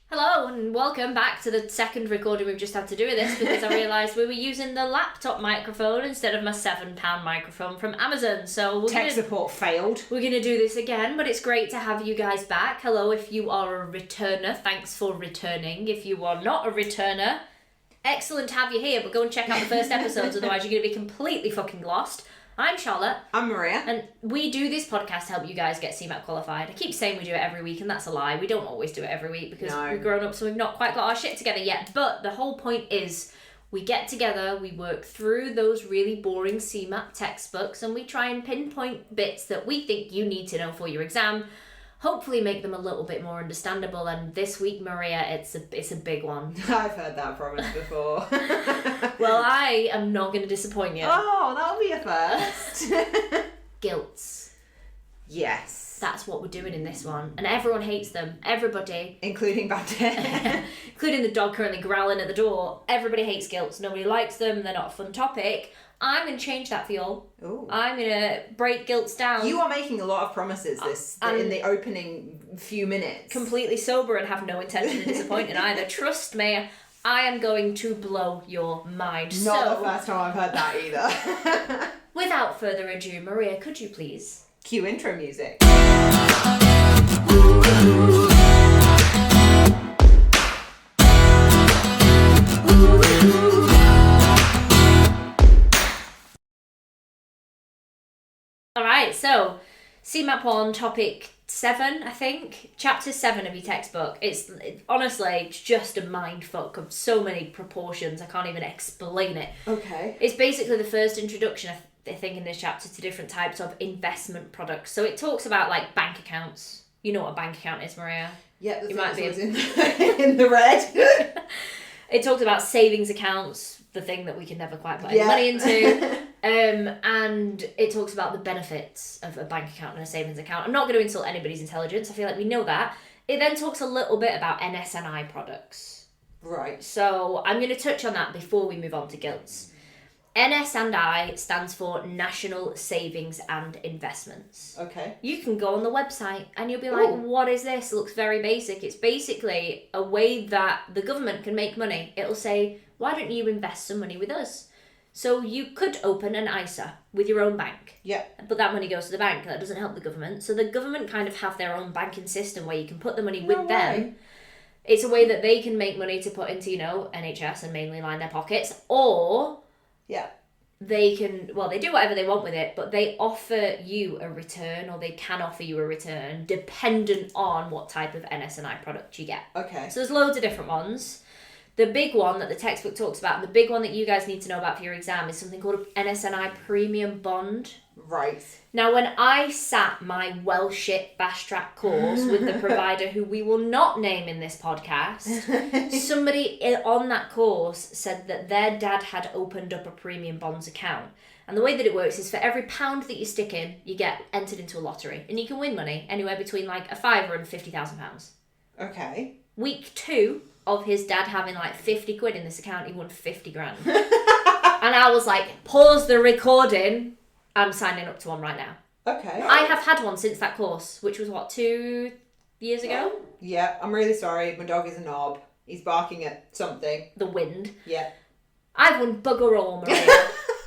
Hello and welcome back to the second recording we've just had to do with this because I realised we were using the laptop microphone instead of my £7 microphone from Amazon. So Tech support failed. We're going to do this again, but it's great to have you guys back. Hello, if you are a returner, thanks for returning. If you are not a returner, excellent to have you here, but go and check out the first episodes, otherwise you're going to be completely fucking lost. I'm Charlotte. I'm Maria. And we do this podcast to help you guys get CeMAP qualified. I keep saying we do it every week, and that's a lie. We don't always do it every week because we've grown up, so we've not quite got our shit together yet. But the whole point is we get together, we work through those really boring CeMAP textbooks, and we try and pinpoint bits that we think you need to know for your exam. Hopefully make them a little bit more understandable. And this week, Maria, it's a big one. I've heard that promise before. Well, I am not going to disappoint you. Oh, that'll be a first. Gilts. Yes. That's what we're doing in this one. And everyone hates them. Everybody. Including Bandit. Including the dog currently growling at the door. Everybody hates gilts. Nobody likes them. They're not a fun topic. I'm going to change that for y'all. Ooh. I'm going to break gilts down. You are making a lot of promises in the opening few minutes. Completely sober and have no intention of disappointing either. Trust me, I am going to blow your mind. Not the first time I've heard that either. Without further ado, Maria, could you please cue intro music. Alright, so CeMAP 1, topic 7, I think. Chapter 7 of your textbook. Honestly, it's just a mindfuck of so many proportions. I can't even explain it. Okay. It's basically the first introduction, I think, in this chapter to different types of investment products. So it talks about, like, bank accounts. You know what a bank account is, Maria? Yeah, you might be in the red. It talks about savings accounts, the thing that we can never quite put any money into. And it talks about the benefits of a bank account and a savings account. I'm not going to insult anybody's intelligence. I feel like we know that. It then talks a little bit about NS&I products. Right. So I'm going to touch on that before we move on to gilts. NS&I stands for National Savings and Investments. Okay. You can go on the website and you'll be like, what is this? It looks very basic. It's basically a way that the government can make money. It'll say, why don't you invest some money with us? So you could open an ISA with your own bank. Yeah. But that money goes to the bank. That doesn't help the government. So the government kind of have their own banking system where you can put the money with them. It's a way that they can make money to put into, NHS and mainly line their pockets. Or they can, they do whatever they want with it, but they offer you a return, or they can offer you a return dependent on what type of NS&I product you get. Okay. So there's loads of different ones. The big one that the textbook talks about, the big one that you guys need to know about for your exam, is something called an NS&I premium bond. Right. Now, when I sat my well shit fast track course with the provider who we will not name in this podcast, somebody on that course said that their dad had opened up a premium bonds account. And the way that it works is for every £1 that you stick in, you get entered into a lottery. And you can win money anywhere between like a £5 and £50,000. Okay. Week 2 of his dad having like 50 quid in this account, he won 50 grand. And I was like, pause the recording. I'm signing up to one right now. Okay. I have had one since that course, which was 2 years ago? Yeah, I'm really sorry. My dog is a knob. He's barking at something. The wind. Yeah. I've won bugger all, Maria.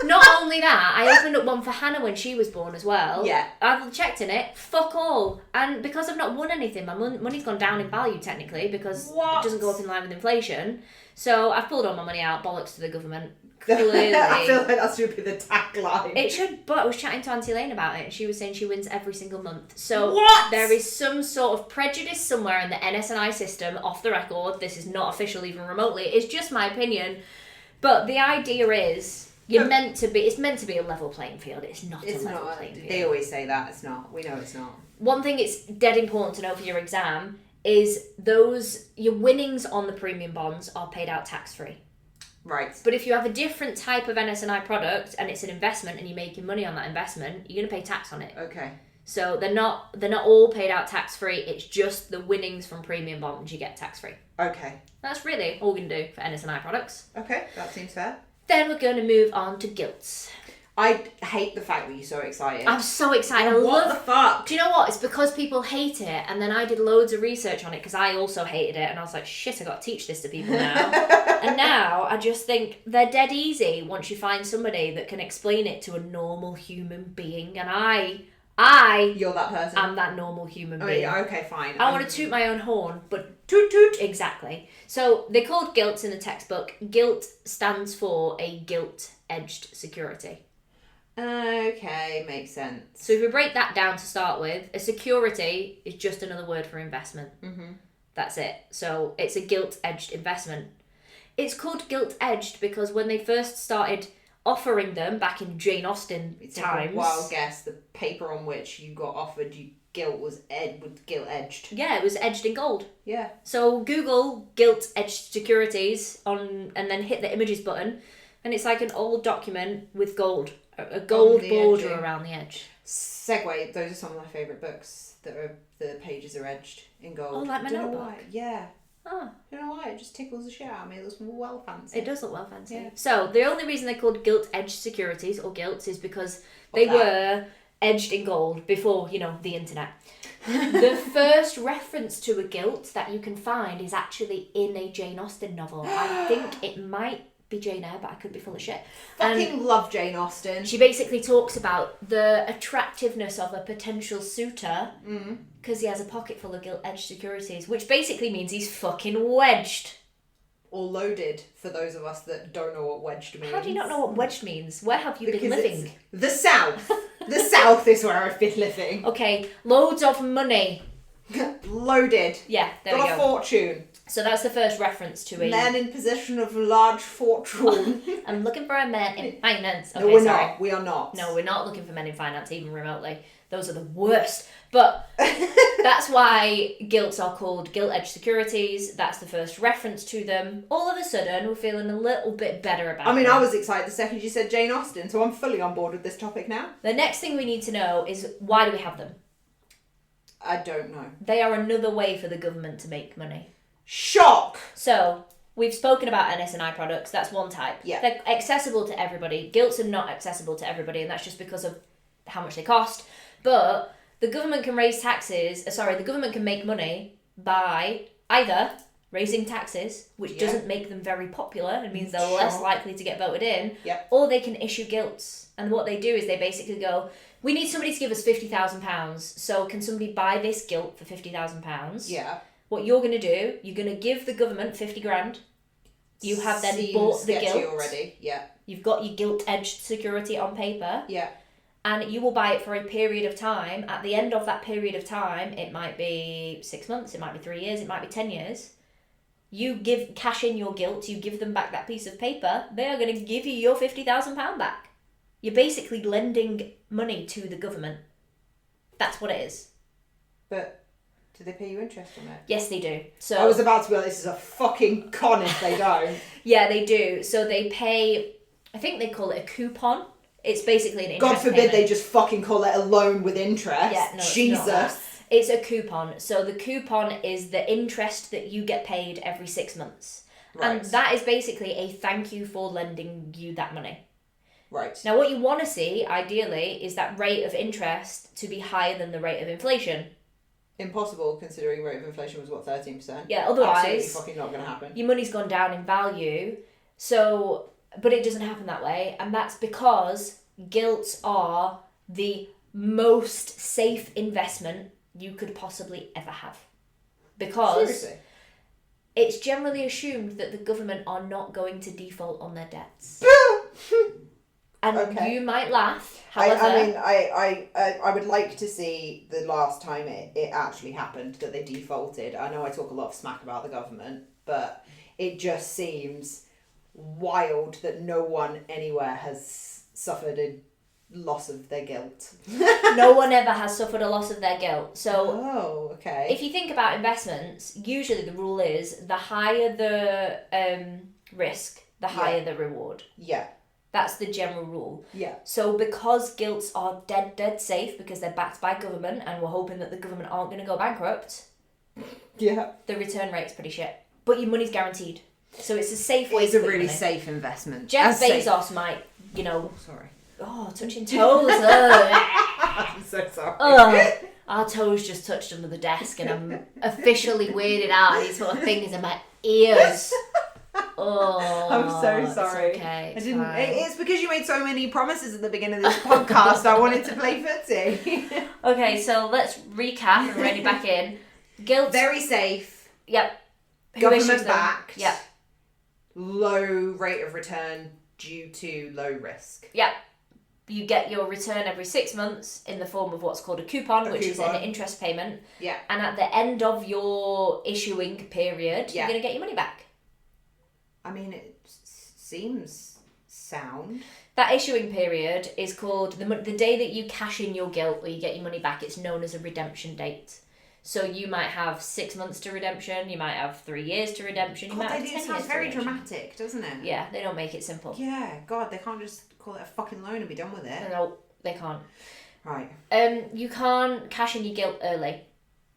Not only that, I opened up one for Hannah when she was born as well. Yeah. I've checked in it, fuck all. And because I've not won anything, my money's gone down in value technically because it doesn't go up in line with inflation. So I've pulled all my money out, bollocks to the government. Clearly. I feel like that should be the tagline. It should, but I was chatting to Auntie Elaine about it and she was saying she wins every single month. So there is some sort of prejudice somewhere in the NS&I system, off the record. This is not official even remotely. It's just my opinion. But the idea is it's meant to be a level playing field. It's not a level playing field. They always say that. It's not. We know it's not. One thing it's dead important to know for your exam is your winnings on the premium bonds are paid out tax-free. Right. But if you have a different type of NS&I product and it's an investment and you're making money on that investment, you're going to pay tax on it. Okay. So they're not all paid out tax-free. It's just the winnings from premium bonds you get tax-free. Okay. That's really all we can do for NS&I products. Okay, that seems fair. Then we're going to move on to gilts. I hate the fact that you're so excited. I'm so excited. What the fuck? Do you know what? It's because people hate it, and then I did loads of research on it because I also hated it, and I was like, shit, I got to teach this to people now. And now I just think they're dead easy once you find somebody that can explain it to a normal human being, and You're that person. I'm that normal human being. Yeah, okay, fine. I want to toot my own horn, but toot toot. Exactly. So they're called gilts in the textbook. Gilt stands for a gilt-edged security. Okay, makes sense. So if we break that down to start with, a security is just another word for investment. Mm-hmm. That's it. So it's a gilt-edged investment. It's called gilt-edged because when they first started offering them back in Jane Austen times... Like a wild guess, the paper on which you got offered gilt was gilt-edged. Yeah, it was edged in gold. Yeah. So Google gilt-edged securities and then hit the images button, and it's like an old document with gold. A gold border around the edge. Segue, those are some of my favourite books that the pages are edged in gold. Oh, like my notebook? Why. Yeah. Oh. I don't know why, it just tickles the shit out of me. It looks well fancy. It does look well fancy. Yeah. So, the only reason they're called gilt-edged securities, or gilts, is because they were edged in gold before, the internet. The first reference to a gilt that you can find is actually in a Jane Austen novel. I think it might be Jane Eyre, but I could be full of shit. Fucking love Jane Austen. She basically talks about the attractiveness of a potential suitor because he has a pocket full of gilt-edged securities, which basically means he's fucking wedged. Or loaded, for those of us that don't know what wedged means. How do you not know what wedged means? Where have you been living? The South. The South is where I've been living. Okay, loads of money. Loaded. Yeah, there we go. Got a fortune. So that's the first reference to a... Man in possession of large fortune. I'm looking for a man in finance. Okay, no, we're sorry. not. We are not. No, we're not looking for men in finance, even remotely. Those are the worst. But that's why gilts are called gilt-edged securities. That's the first reference to them. All of a sudden, we're feeling a little bit better about them. I was excited the second you said Jane Austen, so I'm fully on board with this topic now. The next thing we need to know is, why do we have them? I don't know. They are another way for the government to make money. Shock! So, we've spoken about NS&I products. That's one type. Yeah. They're accessible to everybody. Gilts are not accessible to everybody, and that's just because of how much they cost. But the government can the government can make money by either raising taxes, which doesn't make them very popular and means they're less likely to get voted in, or they can issue gilts. And what they do is they basically go, we need somebody to give us £50,000, so can somebody buy this gilt for £50,000? Yeah. What you're going to do, you're going to give the government 50 grand. You have then bought the gilt already. Yeah. You've got your gilt-edged security on paper. Yeah. And you will buy it for a period of time. At the end of that period of time, it might be 6 months, it might be 3 years, it might be 10 years. You cash in your gilt, you give them back that piece of paper, they are going to give you your £50,000 back. You're basically lending money to the government. That's what it is. But do they pay you interest on it? Yes, they do. So I was about to be like, this is a fucking con if they don't. Yeah, they do. So they pay, I think they call it a coupon. It's basically an interest God forbid payment. they just fucking call it a loan with interest. Yeah, no, Jesus. It's not that. It's a coupon. So the coupon is the interest that you get paid every 6 months. Right. And that is basically a thank you for lending you that money. Right. Now what you want to see, ideally, is that rate of interest to be higher than the rate of inflation. Impossible, considering rate of inflation was, 13%? Yeah, otherwise... Absolutely fucking not going to happen. Your money's gone down in value, so... But it doesn't happen that way, and that's because gilts are the most safe investment you could possibly ever have. Because... Seriously? It's generally assumed that the government are not going to default on their debts. And you might laugh, however... I would like to see the last time it actually happened, that they defaulted. I know I talk a lot of smack about the government, but it just seems wild that no one anywhere has suffered a loss of their gilt. No one ever has suffered a loss of their gilt. So, okay. If you think about investments, usually the rule is the higher the risk, the higher the reward. Yeah. That's the general rule. Yeah. So because gilts are dead safe because they're backed by government and we're hoping that the government aren't going to go bankrupt, yeah, the return rate's pretty shit. But your money's guaranteed. So it's a safe way to It's a really safe investment. Jeff Bezos might, Sorry. touching toes. I'm so sorry. Our toes just touched under the desk and I'm officially weirded out. I need to put fingers in my ears. I'm so sorry. It's okay. It's because you made so many promises at the beginning of this podcast. I wanted to play footsie. Okay, so let's recap and rein it back in. Gilt. Very safe. Yep. Government backed. Yep. Low rate of return due to low risk. Yep. You get your return every 6 months in the form of what's called a coupon, which is an interest payment. Yeah. And at the end of your issuing period, you're going to get your money back. I mean, it seems sound. That issuing period is called the day that you cash in your gilt or you get your money back. It's known as a redemption date. So you might have 6 months to redemption. You might have 3 years to redemption. It sounds very dramatic, doesn't it? Yeah, they don't make it simple. Yeah, God, they can't just call it a fucking loan and be done with it. No, they can't. Right. You can't cash in your gilt early.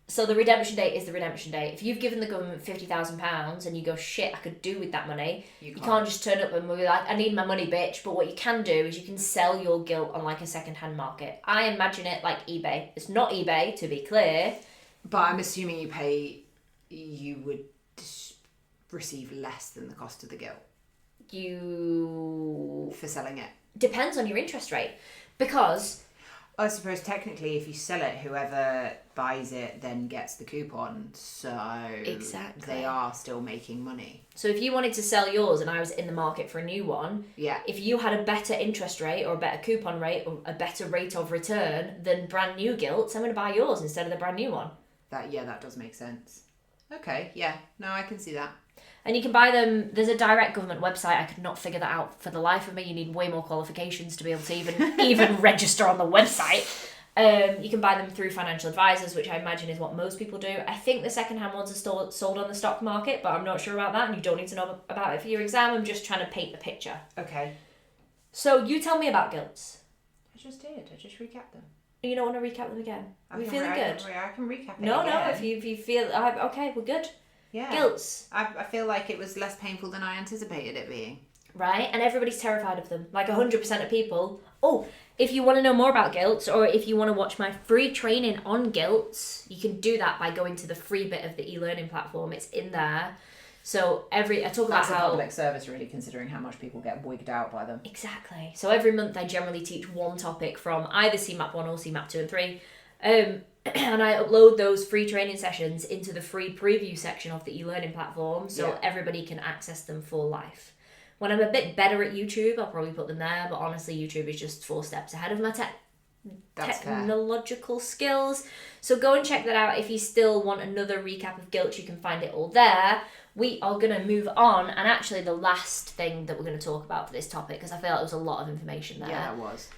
So the redemption date is the redemption date. If you've given the government £50,000 and you go, shit, I could do with that money, you can't just turn up and be like, I need my money, bitch. But what you can do is you can sell your gilt on like a second-hand market. I imagine it like eBay. It's not eBay, to be clear. But I'm assuming you would receive less than the cost of the gilt. For selling it. Depends on your interest rate. Because I suppose technically if you sell it, whoever buys it then gets the coupon. So exactly. They are still making money. So if you wanted to sell yours and I was in the market for a new one, yeah. If you had a better interest rate or a better coupon rate or a better rate of return than brand new gilts, I'm going to buy yours instead of the brand new one. That does make sense. Okay, yeah. No, I can see that. And you can buy them. There's a direct government website. I could not figure that out for the life of me. You need way more qualifications to be able to even register on the website. You can buy them through financial advisors, which I imagine is what most people do. I think the second-hand ones are sold on the stock market, but I'm not sure about that, and you don't need to know about it for your exam. I'm just trying to paint the picture. Okay. So you tell me about gilts. I just did. I just recapped them. You don't want to recap them again? Are we feeling good? I can recap it No, again. if you feel... okay, we're good. Yeah. Gilts. I feel like it was less painful than I anticipated it being. Right? And everybody's terrified of them. Like 100% of people. Oh, if you want to know more about gilts or if you want to watch my free training on gilts, you can do that by going to the free bit of the e-learning platform. It's in there. So I talk about how... That's a public service, really, considering how much people get wigged out by them. Exactly. So every month I generally teach one topic from either CeMAP 1 or CeMAP 2 and 3. And I upload those free training sessions into the free preview section of the e-learning platform so everybody can access them for life. When I'm a bit better at YouTube, I'll probably put them there, but honestly, YouTube is just 4 steps ahead of my technological skills. So go and check that out. If you still want another recap of Gilt, you can find it all there. We are going to move on, and actually the last thing that we're going to talk about for this topic, because I feel like there was a lot of information there. Yeah, it was.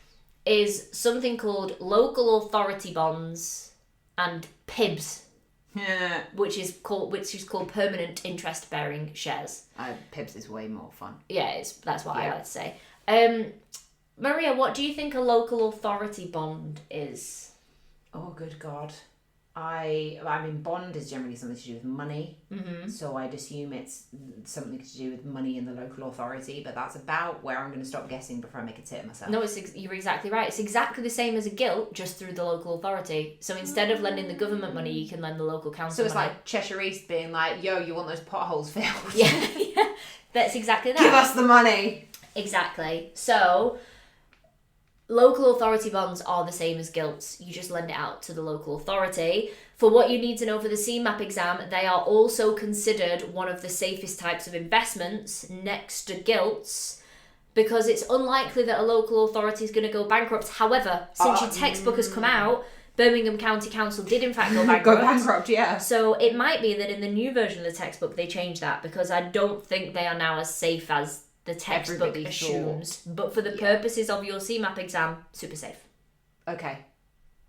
Is something called local authority bonds and PIBs. Yeah. Which is called permanent interest bearing shares. PIBs is way more fun. Yeah, that's what I like to say. Maria, what do you think a local authority bond is? Oh, good God. I mean, bond is generally something to do with money. Mm-hmm. So I'd assume it's something to do with money in the local authority, but that's about where I'm going to stop guessing before I make a tit of myself. No, you're exactly right. It's exactly the same as a gilt, just through the local authority. So instead of lending the government money, you can lend the local council So it's money. like Cheshire East being like, yo, you want those potholes filled? Yeah. That's exactly that. Give us the money. Exactly. So... local authority bonds are the same as gilts. You just lend it out to the local authority. For what you need to know for the CeMAP exam, they are also considered one of the safest types of investments next to gilts because it's unlikely that a local authority is going to go bankrupt. However, since your textbook has come out, Birmingham County Council did in fact go bankrupt. Go bankrupt, yeah. So it might be that in the new version of the textbook they change that because I don't think they are now as safe as the textbook assumes. But for the purposes of your CeMAP exam, super safe. Okay.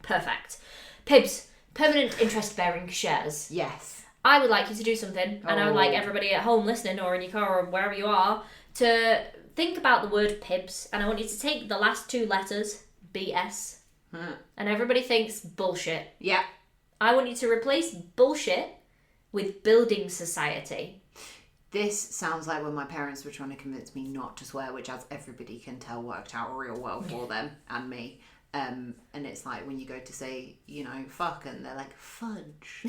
Perfect. PIBs, permanent interest bearing shares. Yes. I would like you to do something, and I would like everybody at home listening or in your car or wherever you are to think about the word PIBs, and I want you to take the last 2 letters, BS, and everybody thinks bullshit. Yeah. I want you to replace bullshit with building society. This sounds like when my parents were trying to convince me not to swear, which, as everybody can tell, worked out real well for them and me. And it's like when you go to say, fuck, and they're like, fudge.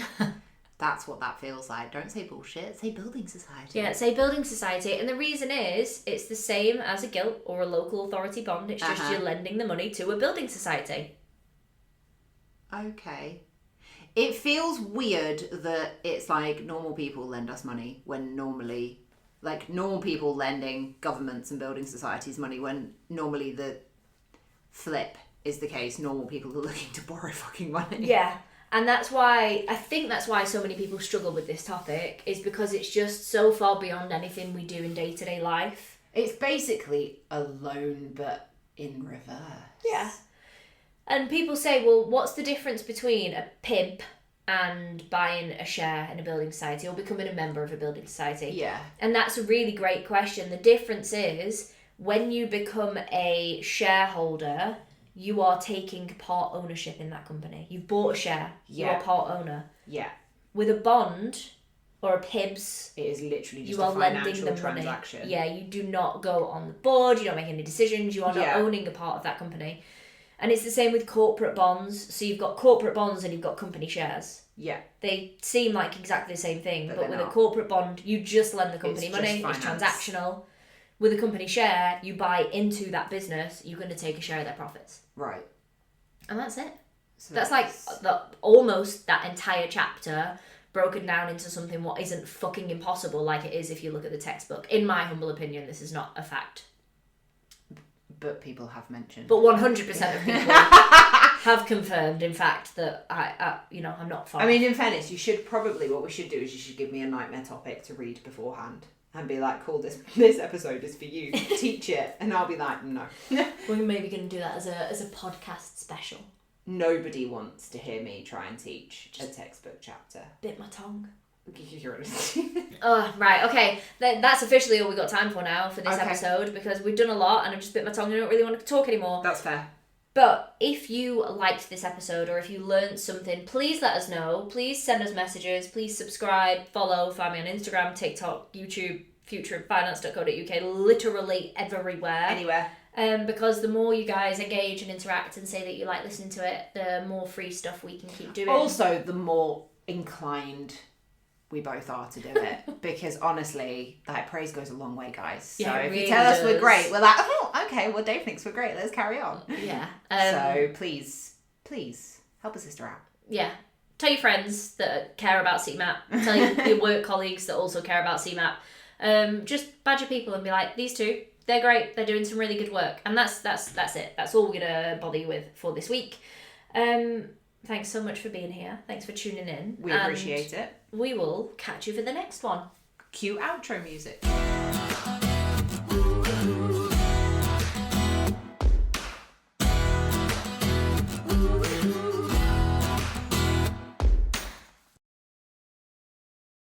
That's what that feels like. Don't say bullshit, say building society. Yeah, say building society. And the reason is, it's the same as a gilt or a local authority bond. It's just you're lending the money to a building society. Okay. It feels weird that it's like normal people lend us money when normally, like normal people lending governments and building societies money when normally the flip is the case. Normal people are looking to borrow fucking money. Yeah. And I think that's why so many people struggle with this topic, is because it's just so far beyond anything we do in day-to-day life. It's basically a loan, but in reverse. Yeah. And people say, well, what's the difference between a PIB and buying a share in a building society or becoming a member of a building society? Yeah. And that's a really great question. The difference is, when you become a shareholder, you are taking part ownership in that company. You've bought a share. Yeah. You are part owner. Yeah. With a bond or a PIBs, it is literally just you are a financial lending them transaction. Money. Yeah, you do not go on the board. You don't make any decisions. You are not owning a part of that company. And it's the same with corporate bonds. So you've got corporate bonds and you've got company shares. Yeah. They seem like exactly the same thing. But with not. A corporate bond, you just lend the company It's money. It's transactional. With a company share, you buy into that business. You're going to take a share of their profits. Right. And that's it. So that's like almost that entire chapter broken down into something what isn't fucking impossible like it is if you look at the textbook. In my humble opinion, this is not a fact. But people have mentioned. But 100% of people have confirmed, in fact, that I'm not far. I mean, in fairness, what we should do is you should give me a nightmare topic to read beforehand and be like, cool, this episode is for you. Teach it. And I'll be like, no. We're maybe going to do that as a podcast special. Nobody wants to hear me try and teach a textbook chapter. Bit my tongue. Oh, right, okay. That's officially all we got time for now for this episode, because we've done a lot and I've just bit my tongue and I don't really want to talk anymore. That's fair. But if you liked this episode or if you learned something, please let us know. Please send us messages. Please subscribe, follow, find me on Instagram, TikTok, YouTube, futurefinance.co.uk, literally everywhere. Anywhere. Because the more you guys engage and interact and say that you like listening to it, the more free stuff we can keep doing. Also, the more inclined we both are to do it. Because honestly, like, praise goes a long way, guys. So if you tell us we're great, we're like, oh, okay, well, Dave thinks we're great. Let's carry on. Yeah. So please help a sister out. Yeah. Tell your friends that care about CeMAP. Tell your work colleagues that also care about CeMAP. Just badger people and be like, these two, they're great. They're doing some really good work. And that's it. That's all we're going to bother you with for this week. Thanks so much for being here. Thanks for tuning in. We appreciate it. We will catch you for the next one. Cue outro music.